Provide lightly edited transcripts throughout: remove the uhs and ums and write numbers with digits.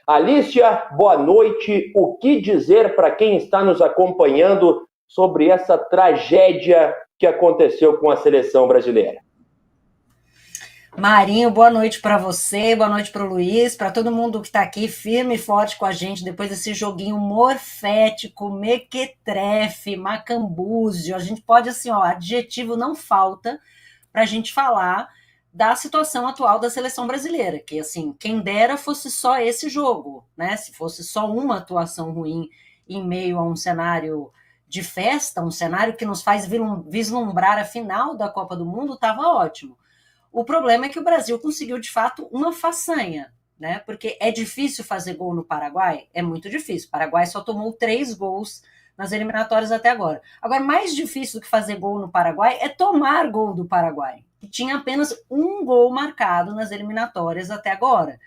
Alicia, boa noite. O que dizer para quem está nos acompanhando sobre essa tragédia que aconteceu com a seleção brasileira? Marinho, boa noite para você, boa noite para o Luiz, para todo mundo que está aqui firme e forte com a gente depois desse joguinho morfético, mequetrefe, macambúzio. A gente pode, assim, ó, adjetivo não falta para a gente falar da situação atual da seleção brasileira, que, assim, quem dera fosse só esse jogo, né? Se fosse só uma atuação ruim em meio a um cenário de festa, um cenário que nos faz vislumbrar a final da Copa do Mundo, estava ótimo. O problema é que o Brasil conseguiu, de fato, uma façanha, né? Porque é difícil fazer gol no Paraguai? É muito difícil. O Paraguai só tomou 3 gols nas eliminatórias até agora. Agora, mais difícil do que fazer gol no Paraguai é tomar gol do Paraguai, que tinha apenas um gol marcado nas eliminatórias até agora.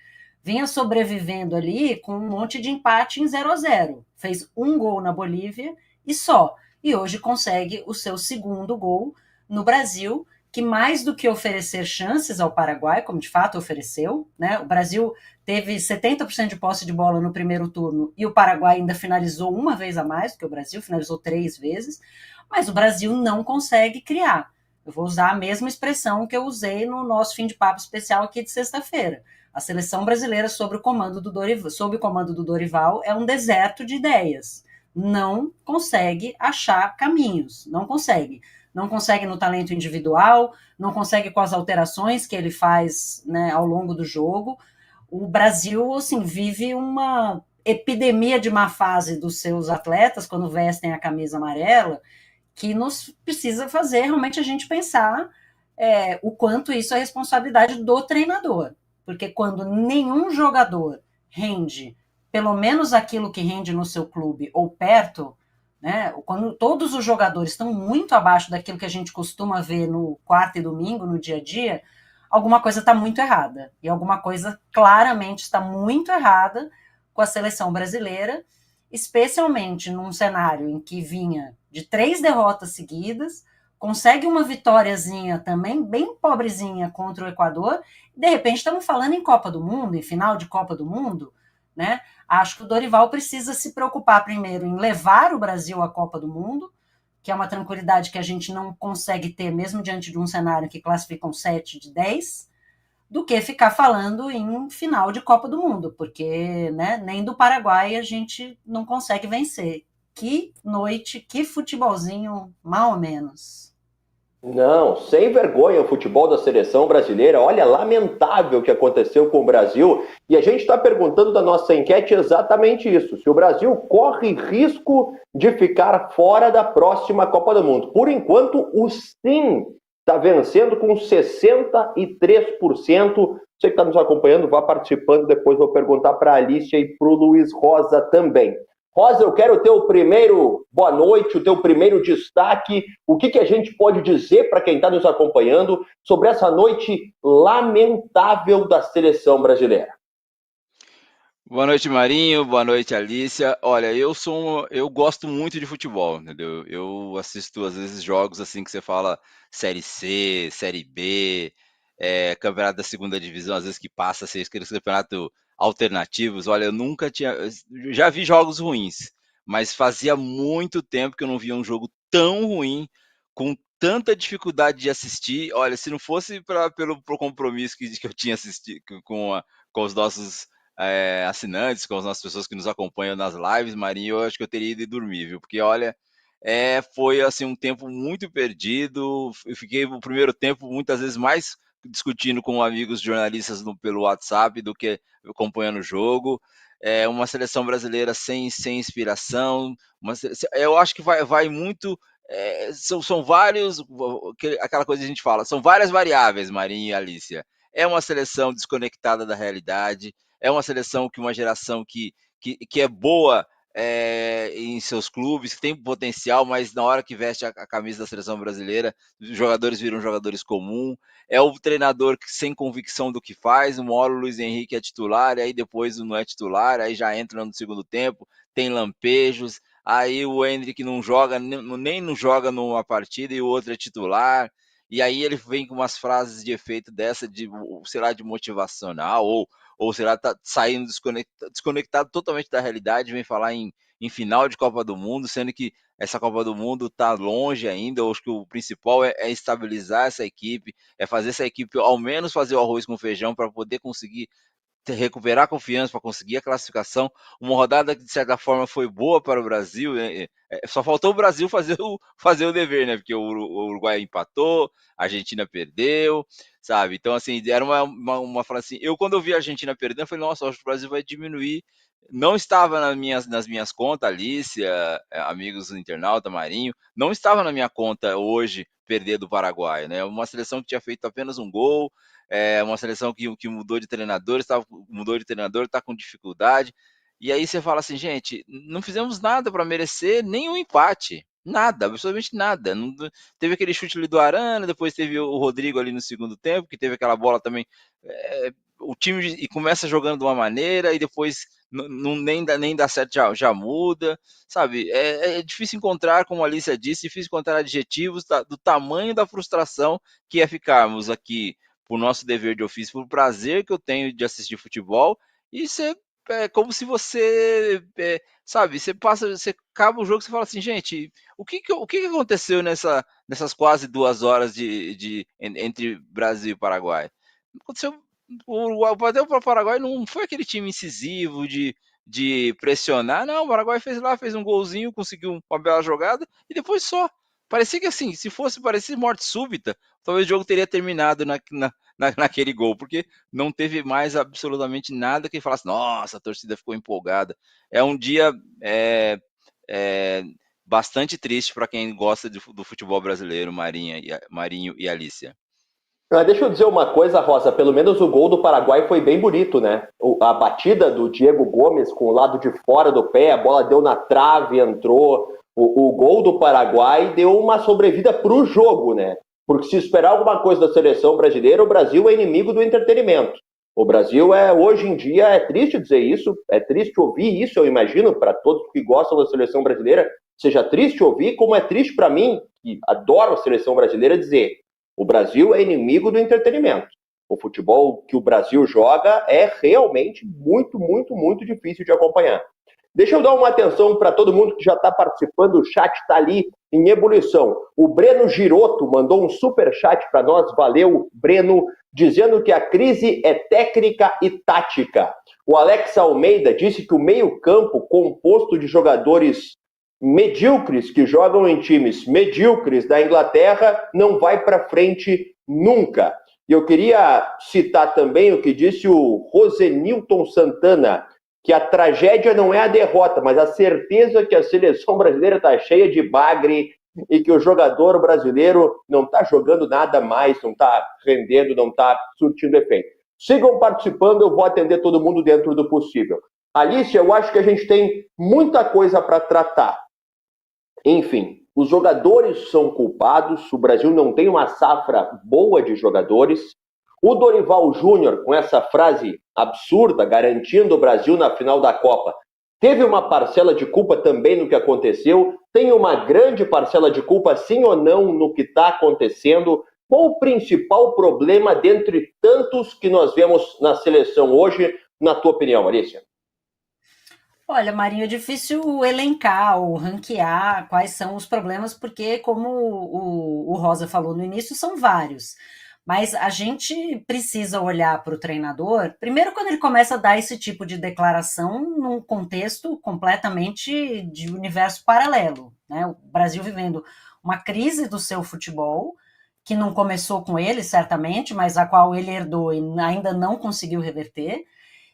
Vinha sobrevivendo ali com um monte de empate em 0-0. Fez um gol na Bolívia e só. E hoje consegue o seu segundo gol no Brasil, que mais do que oferecer chances ao Paraguai, como de fato ofereceu, né? O Brasil teve 70% de posse de bola no primeiro turno e o Paraguai ainda finalizou uma vez a mais, porque o Brasil finalizou 3 vezes, mas o Brasil não consegue criar. Eu vou usar a mesma expressão que eu usei no nosso fim de papo especial aqui de sexta-feira. A seleção brasileira, sob o comando do Dorival, é um deserto de ideias. Não consegue achar caminhos, não consegue. Não consegue no talento individual, não consegue com as alterações que ele faz, né, ao longo do jogo. O Brasil, assim, vive uma epidemia de má fase dos seus atletas quando vestem a camisa amarela, que nos precisa fazer realmente a gente pensar o quanto isso é responsabilidade do treinador. Porque quando nenhum jogador rende pelo menos aquilo que rende no seu clube ou perto, né? Quando todos os jogadores estão muito abaixo daquilo que a gente costuma ver no quarta e domingo, no dia a dia, alguma coisa está muito errada. E alguma coisa claramente está muito errada com a seleção brasileira, especialmente num cenário em que vinha de 3 derrotas seguidas, consegue uma vitóriazinha também, bem pobrezinha, contra o Equador, e de repente estamos falando em Copa do Mundo, em final de Copa do Mundo, né? Acho que o Dorival precisa se preocupar primeiro em levar o Brasil à Copa do Mundo, que é uma tranquilidade que a gente não consegue ter, mesmo diante de um cenário que classificam 7 de 10, do que ficar falando em final de Copa do Mundo, porque, né, nem do Paraguai a gente não consegue vencer. Que noite, que futebolzinho, mal ou menos. Não, sem vergonha o futebol da seleção brasileira. Olha, lamentável o que aconteceu com o Brasil. E a gente está perguntando da nossa enquete exatamente isso: se o Brasil corre risco de ficar fora da próxima Copa do Mundo. Por enquanto, o sim está vencendo com 63%. Você que está nos acompanhando, vá participando. Depois vou perguntar para a Alicia e para o Luiz Rosa também. Rosa, eu quero o teu primeiro boa noite, o teu primeiro destaque. O que a gente pode dizer para quem está nos acompanhando sobre essa noite lamentável da seleção brasileira? Boa noite, Marinho. Boa noite, Alicia. Olha, eu gosto muito de futebol, entendeu? Eu assisto às vezes jogos assim que você fala Série C, Série B, campeonato da segunda divisão, às vezes que passa a ser aqueles campeonatos alternativos. Olha, eu nunca tinha, já vi jogos ruins, mas fazia muito tempo que eu não via um jogo tão ruim, com tanta dificuldade de assistir. Olha, se não fosse pelo compromisso que eu tinha assistido com os nossos assinantes, com as nossas pessoas que nos acompanham nas lives, Marinho, eu acho que eu teria ido dormir, viu? Porque, olha, foi assim um tempo muito perdido. Eu fiquei no primeiro tempo muitas vezes mais discutindo com amigos jornalistas pelo WhatsApp do que acompanhando o jogo. É uma seleção brasileira sem inspiração. Eu acho que vai muito. São vários. Aquela coisa que a gente fala, são várias variáveis, Marinho e Alicia. É uma seleção desconectada da realidade, é uma seleção que uma geração que é boa em seus clubes, que tem potencial, mas na hora que veste a camisa da seleção brasileira, os jogadores viram jogadores comuns. É o treinador sem convicção do que faz. Uma hora o Luiz Henrique é titular, aí depois não é titular, aí já entra no segundo tempo, tem lampejos. Aí o Endrick não joga, nem não joga numa partida e o outro é titular. E aí ele vem com umas frases de efeito dessa, sei lá, de motivacional, ou sei lá, tá saindo desconectado totalmente da realidade, vem falar em final de Copa do Mundo, sendo que essa Copa do Mundo está longe ainda. Eu acho que o principal é estabilizar essa equipe, é fazer essa equipe ao menos fazer o arroz com feijão para poder conseguir recuperar a confiança, para conseguir a classificação. Uma rodada que, de certa forma, foi boa para o Brasil. Só faltou o Brasil fazer o dever, né? Porque o Uruguai empatou, a Argentina perdeu, sabe? Então, assim, era uma fala assim. Quando eu vi a Argentina perdendo, eu falei, nossa, acho que o Brasil vai diminuir. Não estava nas minhas contas, Alicia, amigos do internauta, Marinho, não estava na minha conta hoje perder do Paraguai, né? Uma seleção que tinha feito apenas um gol, uma seleção que mudou de treinador, está com dificuldade. E aí você fala assim, gente, não fizemos nada para merecer nenhum empate. Nada, absolutamente nada. Não, teve aquele chute ali do Arana, depois teve o Rodrigo ali no segundo tempo, que teve aquela bola também. O time e começa jogando de uma maneira e depois nem dá certo, já muda, sabe? É difícil encontrar, como a Alicia disse, difícil encontrar adjetivos do tamanho da frustração que é ficarmos aqui por nosso dever de ofício, por prazer que eu tenho de assistir futebol, e você é como se você, sabe, você acaba o jogo e você fala assim, gente, o que aconteceu nessas quase 2 horas entre Brasil e Paraguai? Aconteceu, o Paraguai não foi aquele time incisivo de pressionar, não, o Paraguai fez um golzinho, conseguiu uma bela jogada, e depois só. Parecia que assim, se parecia morte súbita, talvez o jogo teria terminado naquele gol, porque não teve mais absolutamente nada que falasse, nossa, a torcida ficou empolgada. É um dia é, bastante triste para quem gosta do futebol brasileiro, Marinho e Alicia. Deixa eu dizer uma coisa, Rosa, pelo menos o gol do Paraguai foi bem bonito, né? A batida do Diego Gomes com o lado de fora do pé, a bola deu na trave, entrou. O gol do Paraguai deu uma sobrevida para o jogo, né? Porque se esperar alguma coisa da seleção brasileira, o Brasil é inimigo do entretenimento. O Brasil hoje em dia, é triste dizer isso, é triste ouvir isso, eu imagino, para todos que gostam da seleção brasileira, seja triste ouvir, como é triste para mim, que adoro a seleção brasileira, dizer: o Brasil é inimigo do entretenimento. O futebol que o Brasil joga é realmente muito, muito, muito difícil de acompanhar. Deixa eu dar uma atenção para todo mundo que já está participando, o chat está ali em ebulição. O Breno Giroto mandou um super chat para nós, valeu, Breno, dizendo que a crise é técnica e tática. O Alex Almeida disse que o meio-campo, composto de jogadores medíocres que jogam em times medíocres da Inglaterra, não vai para frente nunca. E eu queria citar também o que disse o Rosenilton Santana, que a tragédia não é a derrota, mas a certeza que a seleção brasileira está cheia de bagre e que o jogador brasileiro não está jogando nada mais, não está rendendo, não está surtindo efeito. Sigam participando, eu vou atender todo mundo dentro do possível. Alicia, eu acho que a gente tem muita coisa para tratar. Enfim, os jogadores são culpados, o Brasil não tem uma safra boa de jogadores. O Dorival Júnior, com essa frase absurda, garantindo o Brasil na final da Copa, teve uma parcela de culpa também no que aconteceu, tem uma grande parcela de culpa, sim ou não, no que está acontecendo. Qual o principal problema dentre tantos que nós vemos na seleção hoje, na tua opinião, Alicia? Olha, Marinho, é difícil elencar ou ranquear quais são os problemas, porque, como o Rosa falou no início, são vários. Mas a gente precisa olhar para o treinador, primeiro, quando ele começa a dar esse tipo de declaração num contexto completamente de universo paralelo, né? O Brasil vivendo uma crise do seu futebol, que não começou com ele, certamente, mas a qual ele herdou e ainda não conseguiu reverter,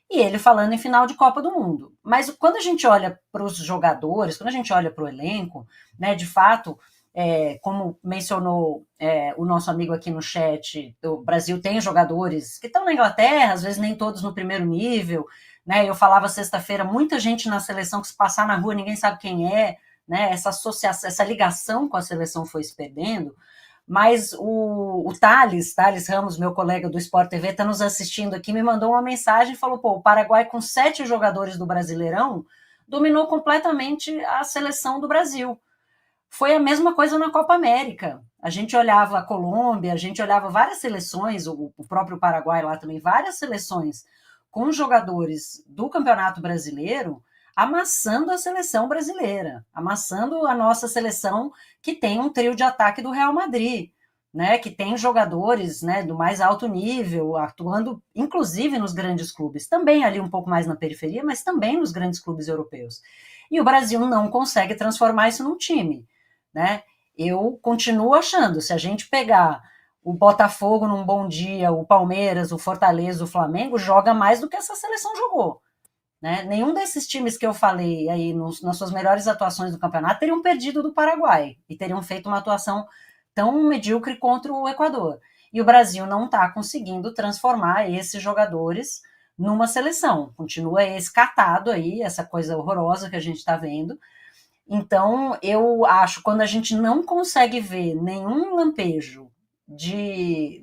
e ele falando em final de Copa do Mundo. Mas quando a gente olha para os jogadores, quando a gente olha para o elenco, né, de fato, como mencionou o nosso amigo aqui no chat, o Brasil tem jogadores que estão na Inglaterra, às vezes nem todos no primeiro nível, né? Eu falava sexta-feira, muita gente na seleção que se passar na rua ninguém sabe quem é, né? Essa associação, essa ligação com a seleção foi se perdendo. Mas o Thales Ramos, meu colega do Sport TV, está nos assistindo aqui, me mandou uma mensagem e falou, o Paraguai com 7 jogadores do Brasileirão dominou completamente a seleção do Brasil. Foi a mesma coisa na Copa América. A gente olhava a Colômbia, a gente olhava várias seleções, o próprio Paraguai lá também, várias seleções com jogadores do Campeonato Brasileiro amassando a seleção brasileira, amassando a nossa seleção que tem um trio de ataque do Real Madrid, né, que tem jogadores, né, do mais alto nível, atuando inclusive nos grandes clubes, também ali um pouco mais na periferia, mas também nos grandes clubes europeus. E o Brasil não consegue transformar isso num time, né? Eu continuo achando, se a gente pegar o Botafogo num bom dia, o Palmeiras, o Fortaleza, o Flamengo, joga mais do que essa seleção jogou. Né? Nenhum desses times que eu falei aí nas suas melhores atuações do campeonato teriam perdido do Paraguai e teriam feito uma atuação tão medíocre contra o Equador. E o Brasil não está conseguindo transformar esses jogadores numa seleção. Continua esse catado aí, essa coisa horrorosa que a gente está vendo. Então, eu acho, quando a gente não consegue ver nenhum lampejo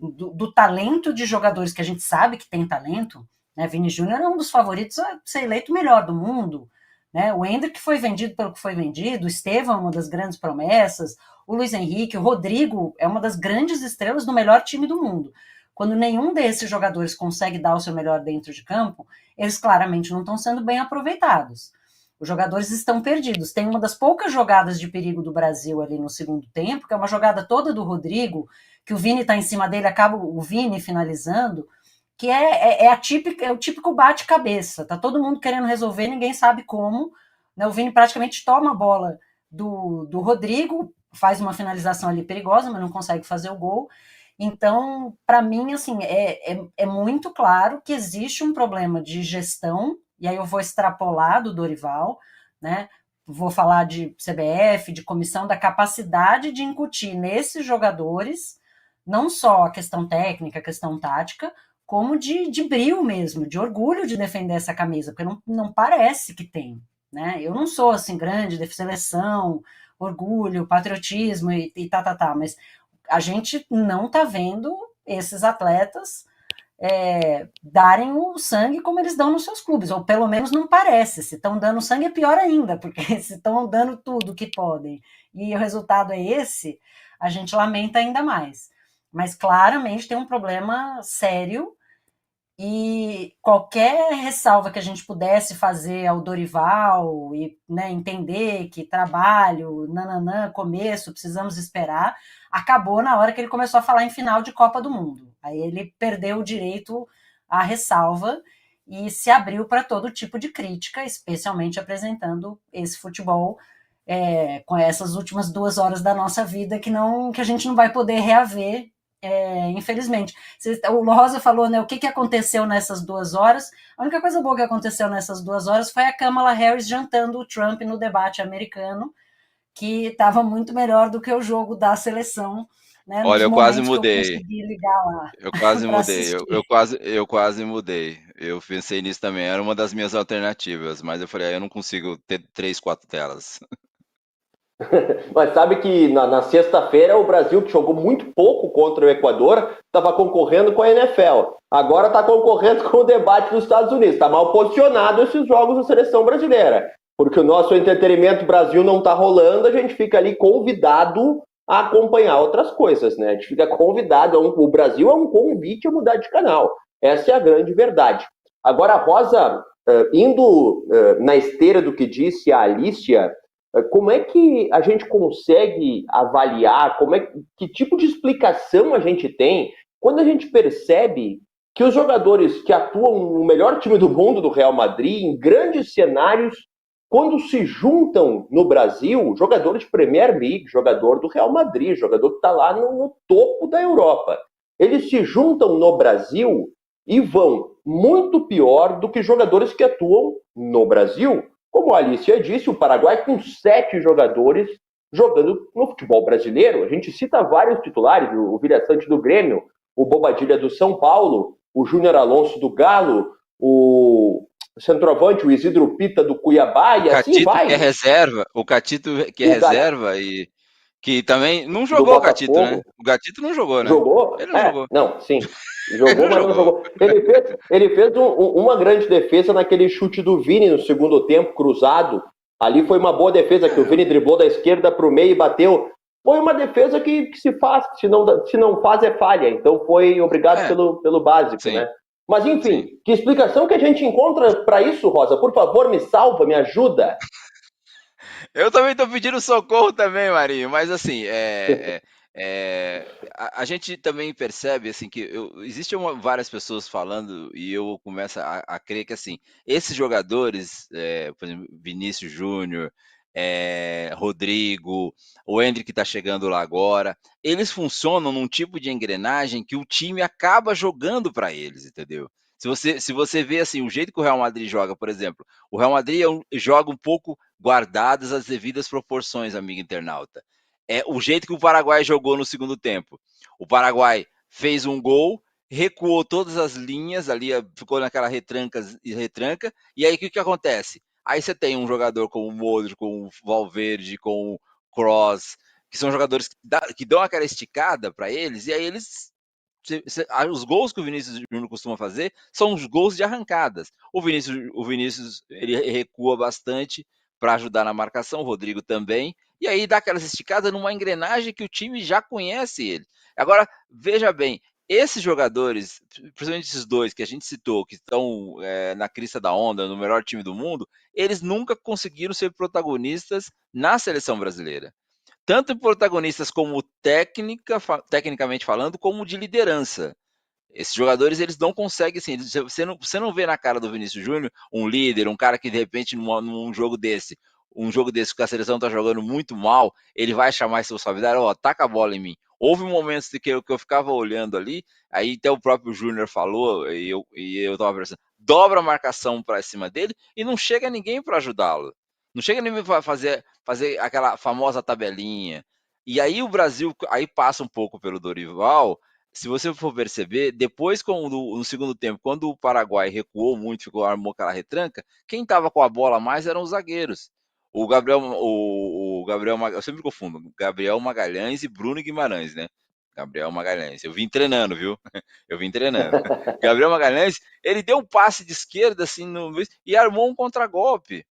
do talento de jogadores que a gente sabe que tem talento, né? Vini Júnior é um dos favoritos a ser eleito o melhor do mundo, né? O Endrick foi vendido pelo que foi vendido, o Estevão é uma das grandes promessas, o Luiz Henrique, o Rodrigo é uma das grandes estrelas do melhor time do mundo. Quando nenhum desses jogadores consegue dar o seu melhor dentro de campo, eles claramente não estão sendo bem aproveitados. Os jogadores estão perdidos. Tem uma das poucas jogadas de perigo do Brasil ali no segundo tempo, que é uma jogada toda do Rodrigo, que o Vini está em cima dele, acaba o Vini finalizando, que é o típico bate-cabeça. Tá todo mundo querendo resolver, ninguém sabe como. Né? O Vini praticamente toma a bola do Rodrigo, faz uma finalização ali perigosa, mas não consegue fazer o gol. Então, para mim, assim, é muito claro que existe um problema de gestão, e aí eu vou extrapolar do Dorival, né? Vou falar de CBF, de comissão, da capacidade de incutir nesses jogadores não só a questão técnica, a questão tática, como de brio mesmo, de orgulho de defender essa camisa, porque não parece que tem, né? Eu não sou assim grande de seleção, orgulho, patriotismo e mas a gente não tá vendo esses atletas darem o sangue como eles dão nos seus clubes, ou pelo menos não parece. Se estão dando sangue é pior ainda, porque se estão dando tudo que podem e o resultado é esse, a gente lamenta ainda mais. Mas claramente tem um problema sério e qualquer ressalva que a gente pudesse fazer ao Dorival e, né, entender que trabalho, começo, precisamos esperar, acabou na hora que ele começou a falar em final de Copa do Mundo. Aí ele perdeu o direito à ressalva e se abriu para todo tipo de crítica, especialmente apresentando esse futebol com essas últimas 2 horas da nossa vida que a gente não vai poder reaver, infelizmente. O Rosa falou, né, o que aconteceu nessas 2 horas. A única coisa boa que aconteceu nessas 2 horas foi a Kamala Harris jantando o Trump no debate americano, que estava muito melhor do que o jogo da seleção, né? Olha, eu quase mudei. Eu consegui ligar lá. Eu quase mudei. Eu quase mudei. Eu pensei nisso também. Era uma das minhas alternativas, mas eu falei, eu não consigo ter 3, 4 telas. Mas sabe que na sexta-feira o Brasil, que jogou muito pouco contra o Equador, estava concorrendo com a NFL. Agora está concorrendo com o debate dos Estados Unidos. Está mal posicionado esses jogos da seleção brasileira. Porque o nosso entretenimento Brasil não está rolando, a gente fica ali convidado a acompanhar outras coisas, né? A gente fica convidado, o Brasil é um convite a mudar de canal. Essa é a grande verdade. Agora, Rosa, indo na esteira do que disse a Alicia, como é que a gente consegue avaliar, que tipo de explicação a gente tem quando a gente percebe que os jogadores que atuam no melhor time do mundo, do Real Madrid, em grandes cenários, quando se juntam no Brasil, jogador de Premier League, jogador do Real Madrid, jogador que está lá no topo da Europa, eles se juntam no Brasil e vão muito pior do que jogadores que atuam no Brasil. Como a Alicia disse, o Paraguai com 7 jogadores jogando no futebol brasileiro. A gente cita vários titulares, o Viraçante do Grêmio, o Bobadilha do São Paulo, o Júnior Alonso do Galo, o centroavante, o Isidro Pita do Cuiabá, e assim vai. O Catito que é reserva e que também não jogou o Catito, né? O Catito não jogou, né? Jogou? Ele não jogou. Não, sim. Jogou, mas não jogou. Ele fez uma grande defesa naquele chute do Vini no segundo tempo, cruzado. Ali foi uma boa defesa, que o Vini driblou da esquerda para o meio e bateu. Foi uma defesa que se faz, se não faz é falha. Então foi obrigado pelo básico, sim, né? Mas Sim. enfim, que explicação que a gente encontra para isso, Rosa? Por favor, me salva, me ajuda. Eu também tô pedindo socorro também, Marinho, mas assim, a gente também percebe assim que existem várias pessoas falando e eu começo a crer que assim, esses jogadores, por exemplo, Vinícius Júnior, Rodrigo, o Endrick que tá chegando lá agora, eles funcionam num tipo de engrenagem que o time acaba jogando para eles, entendeu? Se você vê assim, o jeito que o Real Madrid joga, por exemplo, o Real Madrid joga um pouco guardadas as devidas proporções, amigo internauta. É o jeito que o Paraguai jogou no segundo tempo. O Paraguai fez um gol, recuou todas as linhas ali, ficou naquela retranca, e aí o que acontece? Aí você tem um jogador como o Modric, com o Valverde, com o Kroos, que são jogadores que dão aquela esticada para eles, e aí eles os gols que o Vinícius Júnior costuma fazer são os gols de arrancadas. O Vinícius ele recua bastante para ajudar na marcação, o Rodrigo também, e aí dá aquelas esticadas numa engrenagem que o time já conhece ele. Agora, veja bem, esses jogadores, principalmente esses dois que a gente citou, que estão na crista da onda, no melhor time do mundo, eles nunca conseguiram ser protagonistas na seleção brasileira, tanto protagonistas como tecnicamente falando, como de liderança. Esses jogadores, eles não conseguem, assim, você não vê na cara do Vinícius Júnior um líder, um cara que de repente num jogo desse que a seleção tá jogando muito mal, ele vai chamar esse suavidade, ó, taca a bola em mim. Houve momentos que eu ficava olhando ali, aí até o próprio Júnior falou, e eu tava pensando, dobra a marcação para cima dele e não chega ninguém para ajudá-lo. Não chega ninguém para fazer aquela famosa tabelinha. E aí o Brasil, aí passa um pouco pelo Dorival. Se você for perceber, depois no segundo tempo, quando o Paraguai recuou muito, armou aquela retranca, quem estava com a bola mais eram os zagueiros. Eu sempre confundo, Gabriel Magalhães e Bruno Guimarães, né? Gabriel Magalhães. Eu vim treinando, viu? Eu vim treinando. Gabriel Magalhães, ele deu um passe de esquerda assim e armou um contragolpe.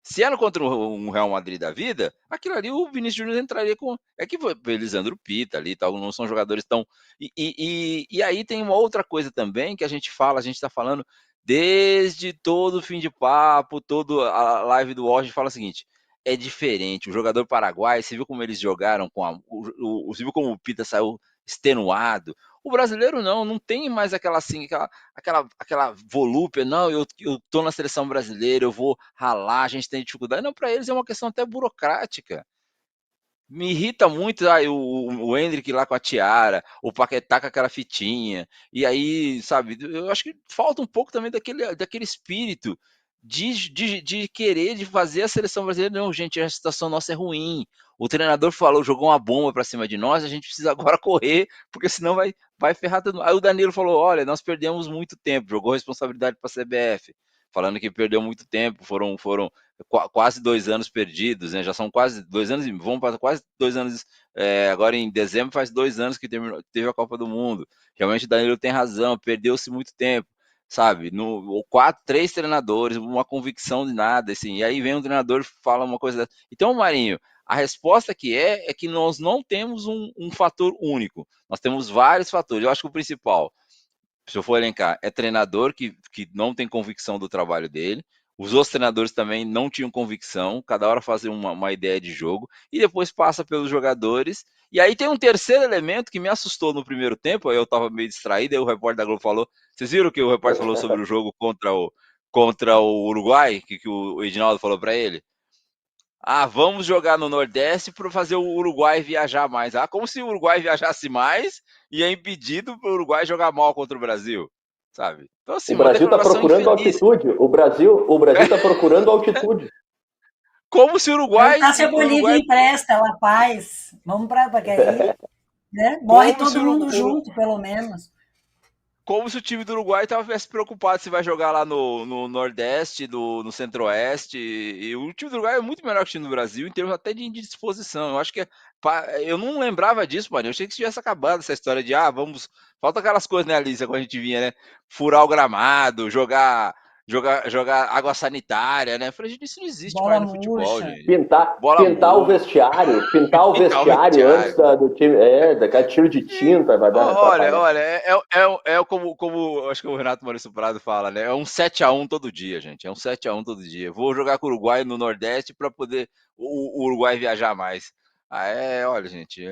Se era contra um Real Madrid da vida, aquilo ali o Vinícius Júnior entraria com. É que foi Elisandro Pita ali, tal, não são jogadores tão. E aí tem uma outra coisa também que a gente está falando desde todo o fim de papo, toda a live do Washington fala o seguinte: é diferente. O jogador paraguai, você viu como eles jogaram com você viu como o Pita saiu extenuado. O brasileiro não tem mais aquela assim, aquela volúpia, não, eu tô na seleção brasileira, eu vou ralar, a gente tem dificuldade. Não, para eles é uma questão até burocrática. Me irrita muito o Endrick lá com a tiara, o Paquetá com aquela fitinha, e aí, sabe, eu acho que falta um pouco também daquele espírito de querer de fazer a seleção brasileira. Não, gente, a situação nossa é ruim. O treinador falou, jogou uma bomba para cima de nós, a gente precisa agora correr, porque senão vai ferrar todo mundo. Aí o Danilo falou: olha, nós perdemos muito tempo, jogou responsabilidade para a CBF, falando que perdeu muito tempo, foram quase 2 anos perdidos, né? Já são quase 2 anos, vamos para quase 2 anos. Agora em dezembro faz 2 anos que teve a Copa do Mundo. Realmente o Danilo tem razão, perdeu-se muito tempo, sabe? Três treinadores, uma convicção de nada, assim. E aí vem um treinador e fala uma coisa dessa. Então, Marinho, a resposta que é que nós não temos um fator único. Nós temos vários fatores. Eu acho que o principal, se eu for elencar, é treinador que não tem convicção do trabalho dele. Os outros treinadores também não tinham convicção, cada hora fazia uma ideia de jogo, e depois passa pelos jogadores. E aí tem um terceiro elemento que me assustou no primeiro tempo, aí eu estava meio distraído, aí o repórter da Globo falou, vocês viram o que o repórter falou sobre o jogo contra o Uruguai, que o Edinaldo falou para ele? Ah, vamos jogar no Nordeste para fazer o Uruguai viajar mais. Ah, como se o Uruguai viajasse mais e é impedido para o Uruguai jogar mal contra o Brasil, sabe? Então, assim, O uma Brasil está declaração procurando infeliz. altitude. O Brasil está procurando altitude. Como se o Uruguai, Perguntar se a Bolívia empresta La Paz. Vamos para porque aí, né? Morre como se todo mundo junto, pelo menos. como se o time do Uruguai estivesse preocupado se vai jogar lá no Nordeste, no Centro-Oeste. E o time do Uruguai é muito melhor que o time do Brasil, em termos até de disposição. Eu acho que eu não lembrava disso, mano. Eu achei que tivesse acabado essa história de vamos. Falta aquelas coisas, né, Alicia, quando a gente vinha, né? Furar o gramado, jogar água sanitária, né? Eu falei, gente, isso não existe Bola mais no futebol, murcha. gente. Pintar Bola o murcha. vestiário, Pintar o antes vestiário. do time, daquele tiro de tinta, vai dar Olha, atrapalhar. olha, como acho que o Renato Maurício Prado fala, né? É um 7-1 todo dia, gente. É um 7-1 todo dia. Vou jogar com o Uruguai no Nordeste para poder o Uruguai viajar mais. Olha, gente,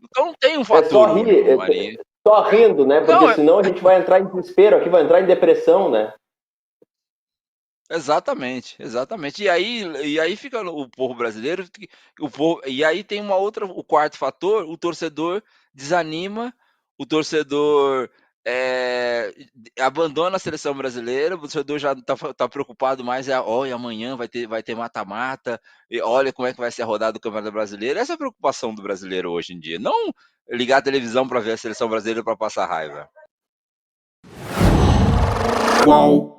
então tem um É fator só único, rir, Marinho. só rindo, né? Porque Não, senão a gente vai entrar em desespero aqui, vai entrar em depressão, né? exatamente, exatamente. E aí fica o povo brasileiro, e aí tem o quarto fator, o torcedor desanima, o torcedor abandona a seleção brasileira, o torcedor já tá preocupado mais, olha, amanhã vai ter mata-mata, e olha como é que vai ser a rodada do Campeonato Brasileiro. Essa é a preocupação do brasileiro hoje em dia, não ligar a televisão para ver a seleção brasileira para passar raiva. Qual